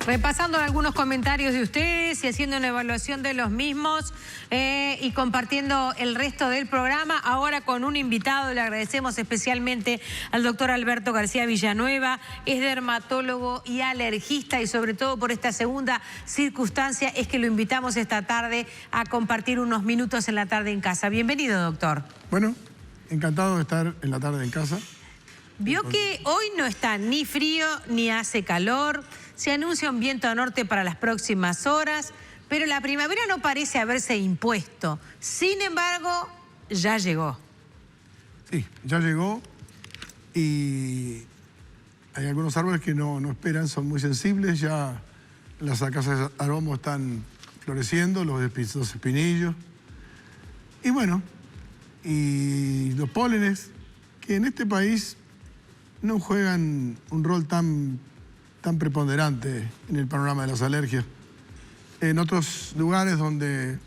Repasando algunos comentarios de ustedes y haciendo una evaluación de los mismos y compartiendo el resto del programa. Ahora con un invitado, le agradecemos especialmente al doctor Alberto García Villanueva, es dermatólogo y alergista, y sobre todo por esta segunda circunstancia es que lo invitamos esta tarde a compartir unos minutos en la tarde en casa. Bienvenido, doctor. Bueno, encantado de estar en la tarde en casa. Vio que hoy no está ni frío ni hace calor. Se anuncia un viento a norte para las próximas horas, pero la primavera no parece haberse impuesto. Sin embargo, ya llegó. Sí, ya llegó y hay algunos árboles que no esperan, son muy sensibles. Ya las acacias aromo están floreciendo, los espinillos. Y bueno, y los pólenes, que en este país no juegan un rol tan preponderante en el panorama de las alergias. En otros lugares donde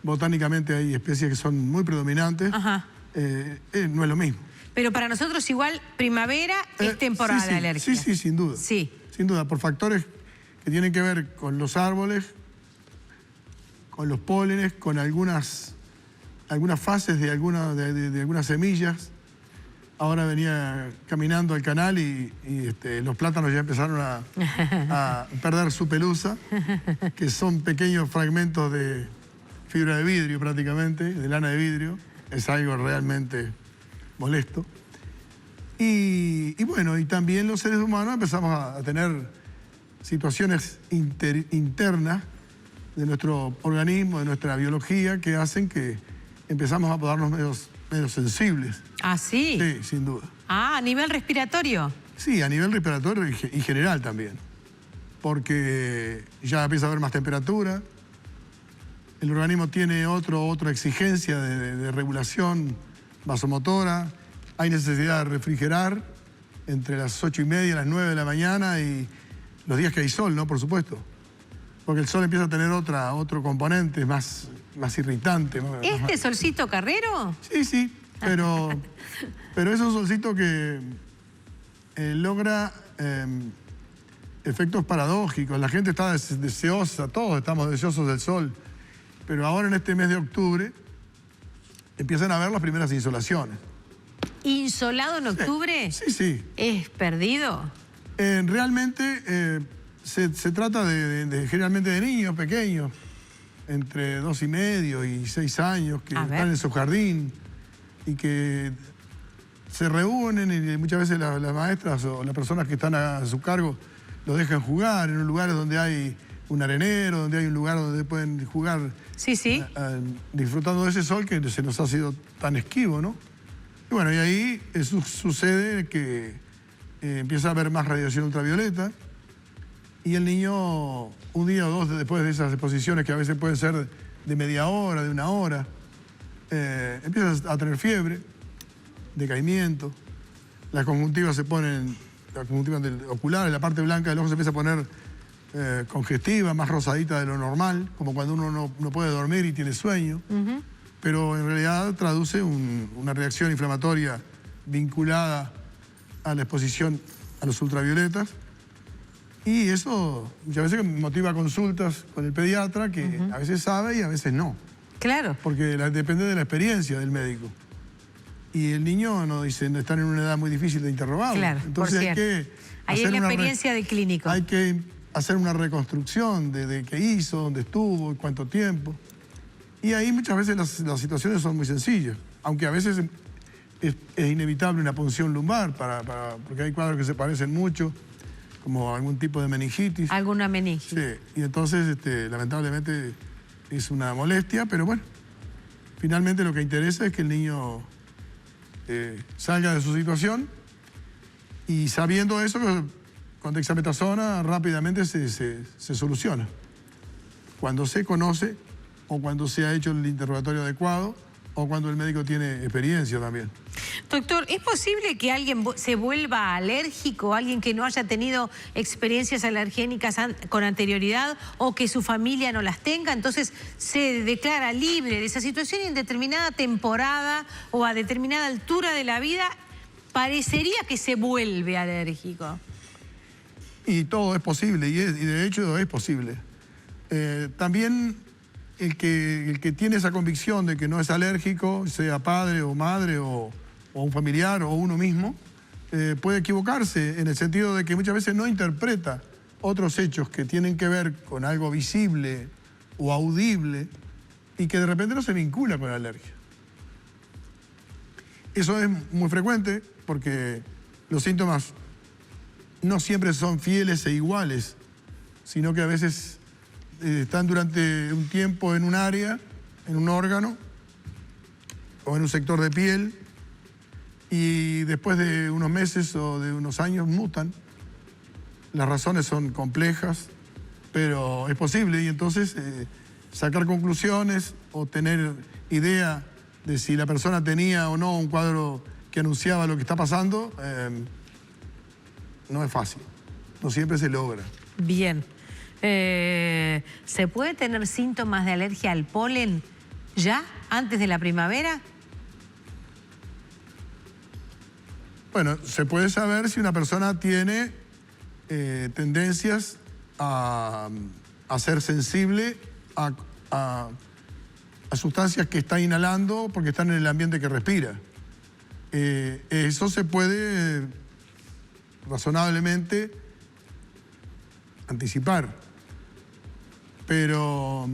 botánicamente hay especies que son muy predominantes, no es lo mismo. Pero para nosotros igual primavera es temporada de alergia. Sí, sin duda. Sí. Sin duda, por factores que tienen que ver con los árboles, con los pólenes, con algunas fases de algunas semillas. Ahora venía caminando al canal y los plátanos ya empezaron a perder su pelusa, que son pequeños fragmentos de fibra de vidrio prácticamente, de lana de vidrio. Es algo realmente molesto. Y bueno, y también los seres humanos empezamos a tener situaciones internas de nuestro organismo, de nuestra biología, que hacen que empezamos a ponernos menos sensibles. ¿Ah, sí? Sí, sin duda. Ah, ¿a nivel respiratorio? Sí, a nivel respiratorio y general también. Porque ya empieza a haber más temperatura, el organismo tiene otra exigencia de regulación vasomotora, hay necesidad de refrigerar entre las 8:30 y las 9 de la mañana y los días que hay sol, ¿no? Por supuesto. Porque el sol empieza a tener otro componente más irritante. ¿Este solcito carrero? Sí, pero es un solcito que logra efectos paradójicos. La gente está deseosa, todos estamos deseosos del sol, pero ahora en este mes de octubre empiezan a haber las primeras insolaciones. ¿Insolado en octubre? Sí. ¿Es perdido? Realmente se trata generalmente de niños pequeños, entre 2,5 y 6 años, que están en su jardín y que se reúnen y muchas veces las maestras o las personas que están a su cargo los dejan jugar en lugares donde hay un arenero, donde hay un lugar donde pueden jugar. Sí. Disfrutando de ese sol que se nos ha sido tan esquivo, ¿no? Y bueno, y ahí sucede que empieza a haber más radiación ultravioleta y el niño, un día o dos después de esas exposiciones, que a veces pueden ser de media hora, de 1 hora, empieza a tener fiebre, decaimiento, las conjuntivas se ponen, la conjuntiva ocular, la parte blanca del ojo se empieza a poner congestiva, más rosadita de lo normal, como cuando uno no puede dormir y tiene sueño, pero en realidad traduce una reacción inflamatoria vinculada a la exposición a los ultravioletas. Y eso muchas veces motiva consultas con el pediatra, que a veces sabe y a veces no. Claro. Porque depende de la experiencia del médico. Y el niño no dice, están en una edad muy difícil de interrogarlo. Claro, entonces hay que ahí es la experiencia del clínico. Hay que hacer una reconstrucción de qué hizo, dónde estuvo, cuánto tiempo. Y ahí muchas veces las situaciones son muy sencillas. Aunque a veces es inevitable una punción lumbar, porque hay cuadros que se parecen mucho, como algún tipo de meningitis. Alguna meningitis. Sí, y entonces lamentablemente es una molestia, pero bueno, finalmente lo que interesa es que el niño salga de su situación y sabiendo eso, con dexametasona rápidamente se soluciona. Cuando se conoce o cuando se ha hecho el interrogatorio adecuado o cuando el médico tiene experiencia también. Doctor, ¿es posible que alguien se vuelva alérgico, alguien que no haya tenido experiencias alergénicas con anterioridad o que su familia no las tenga? Entonces se declara libre de esa situación y en determinada temporada o a determinada altura de la vida parecería que se vuelve alérgico. Y todo es posible, y de hecho es posible. También el que tiene esa convicción de que no es alérgico, sea padre o madre o un familiar o uno mismo, puede equivocarse en el sentido de que muchas veces no interpreta otros hechos que tienen que ver con algo visible o audible y que de repente no se vincula con la alergia. Eso es muy frecuente porque los síntomas no siempre son fieles e iguales, sino que a veces están durante un tiempo en un área, en un órgano o en un sector de piel y después de unos meses o de unos años mutan. Las razones son complejas, pero es posible y entonces sacar conclusiones o tener idea de si la persona tenía o no un cuadro que anunciaba lo que está pasando, no es fácil, no siempre se logra. Bien. ¿Se puede tener síntomas de alergia al polen ya antes de la primavera? Bueno, se puede saber si una persona tiene tendencias a ser sensible a sustancias que está inhalando porque están en el ambiente que respira. Eso se puede razonablemente anticipar, pero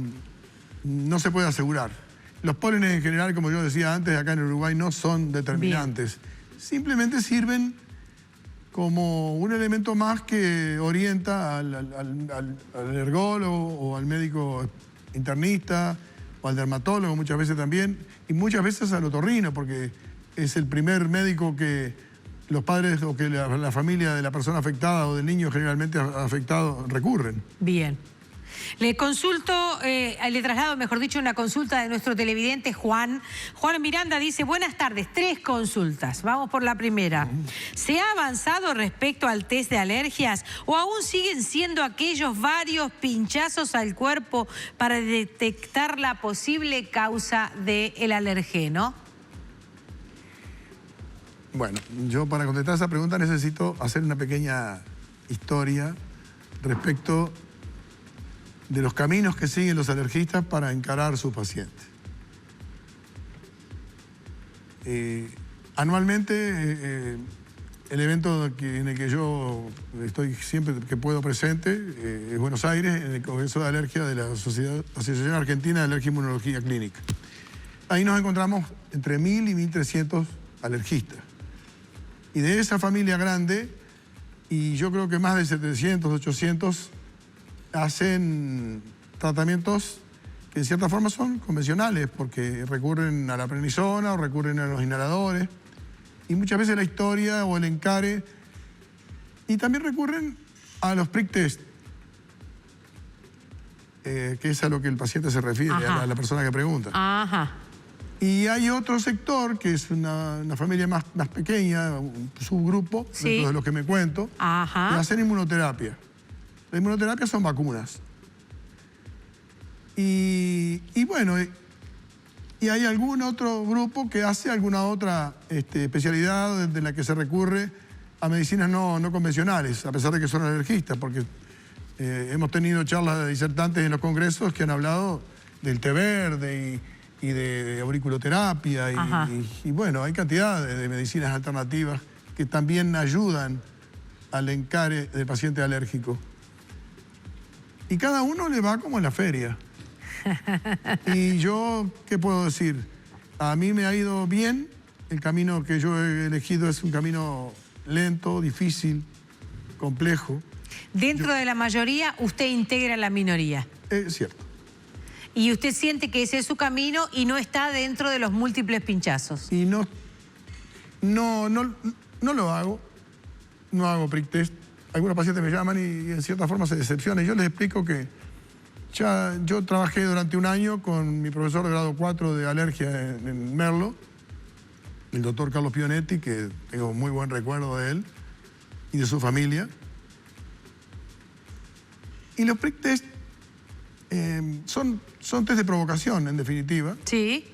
no se puede asegurar. Los pólenes en general, como yo decía antes, acá en Uruguay no son determinantes. Bien. Simplemente sirven como un elemento más que orienta al alergólogo o al médico internista o al dermatólogo muchas veces también, y muchas veces al otorrino, porque es el primer médico que los padres o que la familia de la persona afectada o del niño generalmente afectado recurren. Bien. Le consulto, le traslado, mejor dicho, una consulta de nuestro televidente Juan. Juan Miranda dice, buenas tardes, 3 consultas. Vamos por la primera. ¿Se ha avanzado respecto al test de alergias o aún siguen siendo aquellos varios pinchazos al cuerpo para detectar la posible causa del alergeno? Bueno, yo para contestar esa pregunta necesito hacer una pequeña historia respecto de los caminos que siguen los alergistas para encarar a sus pacientes. Anualmente, el evento en el que yo estoy siempre que puedo presente es Buenos Aires, en el Congreso de Alergia de la Asociación Argentina de Alergia e Inmunología Clínica. Ahí nos encontramos entre 1.000 y 1.300 alergistas. Y de esa familia grande, y yo creo que más de 700, 800, hacen tratamientos que en cierta forma son convencionales, porque recurren a la prednisona o recurren a los inhaladores, y muchas veces la historia o el encare, y también recurren a los prick test, que es a lo que el paciente se refiere, a la persona que pregunta. Ajá. Y hay otro sector, que es una familia más pequeña, un subgrupo, sí, dentro de los que me cuento, que hacen inmunoterapia. La inmunoterapia son vacunas. Y bueno, y hay algún otro grupo que hace alguna otra especialidad de la que se recurre a medicinas no convencionales, a pesar de que son alergistas, porque hemos tenido charlas de disertantes en los congresos que han hablado del té verde y de auriculoterapia y bueno, hay cantidad de medicinas alternativas que también ayudan al encare del paciente alérgico. Y cada uno le va como en la feria. Y yo, ¿qué puedo decir? A mí me ha ido bien. El camino que yo he elegido es un camino lento, difícil, complejo. Dentro de la mayoría, usted integra la minoría. Es cierto. Y usted siente que ese es su camino y no está dentro de los múltiples pinchazos. Y no lo hago. No hago prick test. Algunos pacientes me llaman y en cierta forma se decepcionan. Yo les explico que yo trabajé durante un año con mi profesor de grado 4 de alergia en Merlo, el doctor Carlos Pionetti, que tengo muy buen recuerdo de él y de su familia. Y los prick test son test de provocación, en definitiva. Sí.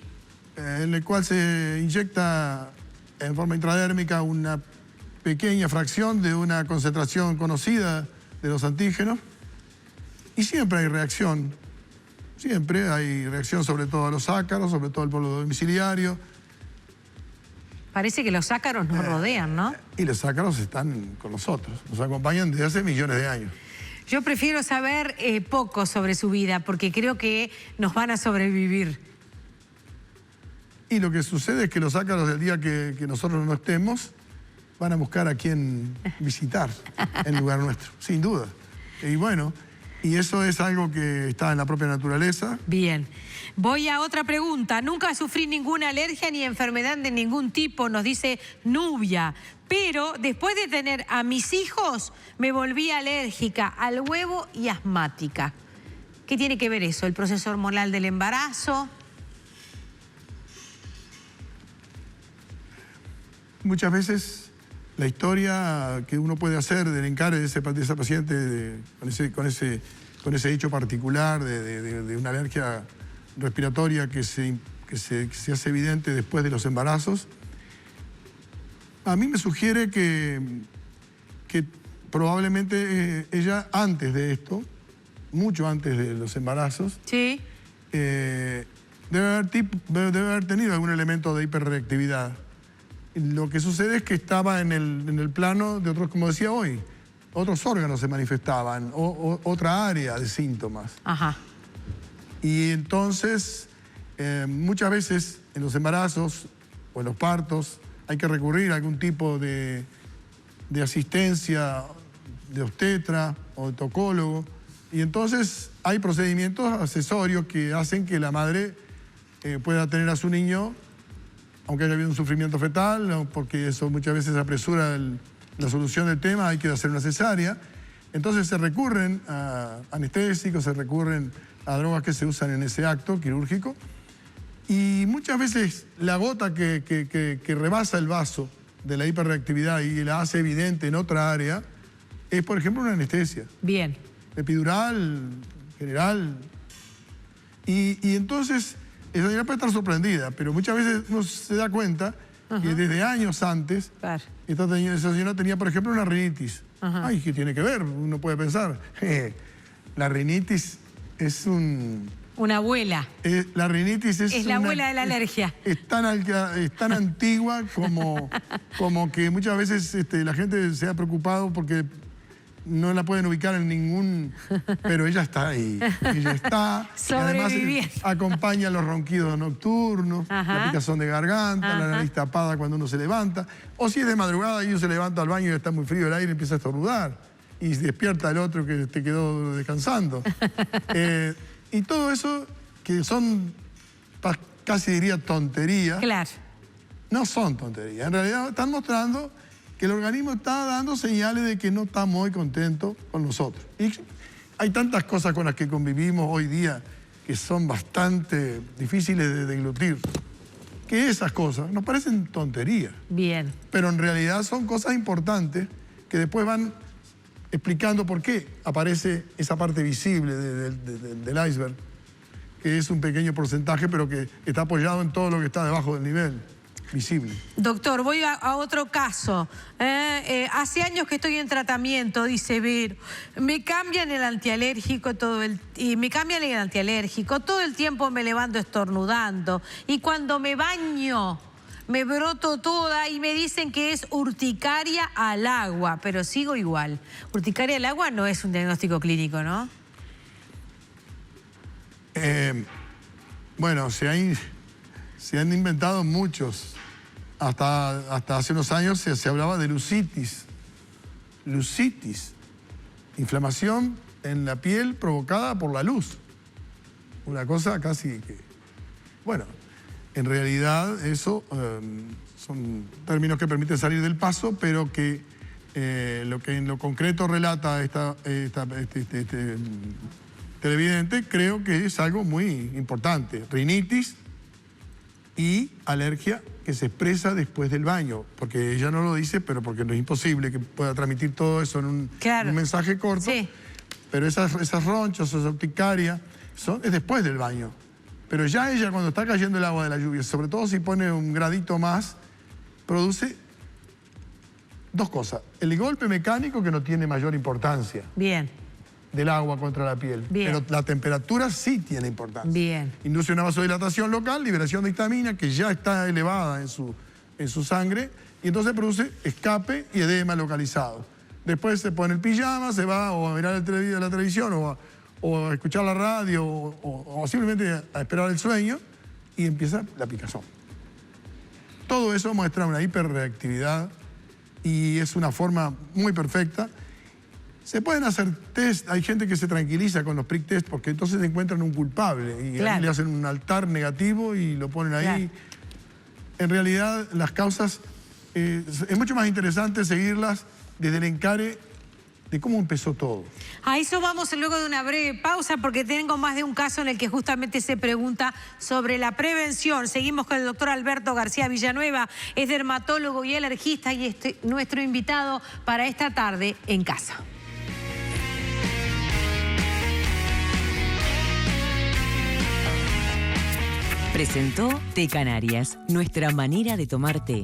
En el cual se inyecta en forma intradérmica una pequeña fracción de una concentración conocida de los antígenos y siempre hay reacción. Siempre hay reacción sobre todo a los ácaros, sobre todo al polvo domiciliario. Parece que los ácaros nos rodean, ¿no? Y los ácaros están con nosotros, nos acompañan desde hace millones de años. Yo prefiero saber poco sobre su vida porque creo que nos van a sobrevivir. Y lo que sucede es que los ácaros del día que nosotros no estemos van a buscar a quien visitar en lugar nuestro, sin duda. Y bueno, y eso es algo que está en la propia naturaleza. Bien. Voy a otra pregunta. Nunca sufrí ninguna alergia ni enfermedad de ningún tipo, nos dice Nubia. Pero después de tener a mis hijos, me volví alérgica al huevo y asmática. ¿Qué tiene que ver eso? ¿El proceso hormonal del embarazo? Muchas veces la historia que uno puede hacer del encare de esa paciente con ese hecho particular de una alergia respiratoria que se hace evidente después de los embarazos, a mí me sugiere que probablemente ella antes de esto, mucho antes de los embarazos, sí, debe haber tenido algún elemento de hiperreactividad. Lo que sucede es que estaba en el plano de otros, como decía hoy, otros órganos se manifestaban, otra área de síntomas. Ajá. Y entonces, muchas veces en los embarazos o en los partos hay que recurrir a algún tipo de asistencia de obstetra o de tocólogo. Y entonces hay procedimientos accesorios que hacen que la madre pueda tener a su niño, aunque haya habido un sufrimiento fetal, porque eso muchas veces apresura la solución del tema, hay que hacer una cesárea. Entonces se recurren a anestésicos, se recurren a drogas que se usan en ese acto quirúrgico. Y muchas veces la gota que rebasa el vaso de la hiperreactividad y la hace evidente en otra área es, por ejemplo, una anestesia. Bien. Epidural, general. Y entonces, esa señora puede estar sorprendida, pero muchas veces uno se da cuenta que desde años antes, Claro. esa señora tenía, por ejemplo, una rinitis. Ajá. Ay, ¿qué tiene que ver? Uno puede pensar, la rinitis es un... Una abuela. La rinitis Es la abuela de la alergia. Es tan antigua como que muchas veces la gente se ha preocupado porque no la pueden ubicar en ningún... Pero ella está ahí. Ella está. Sobreviviendo. Además, acompaña los ronquidos nocturnos, Ajá. la picazón de garganta, la nariz tapada cuando uno se levanta. O si es de madrugada y uno se levanta al baño y está muy frío el aire y empieza a estornudar. Y despierta el otro que te quedó descansando. Y todo eso, que son casi diría tonterías, Claro. no son tonterías. En realidad están mostrando que el organismo está dando señales de que no está muy contento con nosotros. Y hay tantas cosas con las que convivimos hoy día que son bastante difíciles de deglutir, que esas cosas nos parecen tonterías. Bien. Pero en realidad son cosas importantes que después van explicando por qué aparece esa parte visible del iceberg, que es un pequeño porcentaje, pero que está apoyado en todo lo que está debajo del nivel visible. Doctor, voy a otro caso. Hace años que estoy en tratamiento, dice Vero. Me cambian el antialérgico todo el tiempo me levanto estornudando. Y cuando me baño, me broto toda y me dicen que es urticaria al agua, pero sigo igual. Urticaria al agua no es un diagnóstico clínico, ¿no? Bueno, se han inventado muchos. Hasta hace unos años se hablaba de lucitis. Lucitis. Inflamación en la piel provocada por la luz. Una cosa casi que... Bueno, en realidad eso son términos que permiten salir del paso, pero que lo que en lo concreto relata este televidente, creo que es algo muy importante. Rinitis y alergia que se expresa después del baño, porque ella no lo dice, pero porque no es imposible que pueda transmitir todo eso en un mensaje corto. Sí. Pero esas ronchas, esa urticaria, es después del baño. Pero ya ella, cuando está cayendo el agua de la lluvia, sobre todo si pone un gradito más, produce dos cosas. El golpe mecánico, que no tiene mayor importancia. Bien. Del agua contra la piel. Bien. Pero la temperatura sí tiene importancia. Bien. Induce una vasodilatación local, liberación de histamina, que ya está elevada en su sangre, y entonces produce escape y edema localizado. Después se pone el pijama, se va o a mirar la televisión o a escuchar la radio o simplemente a esperar el sueño y empieza la picazón. Todo eso muestra una hiperreactividad y es una forma muy perfecta. Se pueden hacer test, hay gente que se tranquiliza con los prick test porque entonces encuentran un culpable y claro. ahí le hacen un altar negativo y lo ponen ahí. Claro. En realidad las causas, es mucho más interesante seguirlas desde el encare de cómo empezó todo. A eso vamos luego de una breve pausa porque tengo más de un caso en el que justamente se pregunta sobre la prevención. Seguimos con el doctor Alberto García Villanueva, es dermatólogo y alergista y nuestro invitado para esta tarde en casa. Presentó Té Canarias, nuestra manera de tomar té.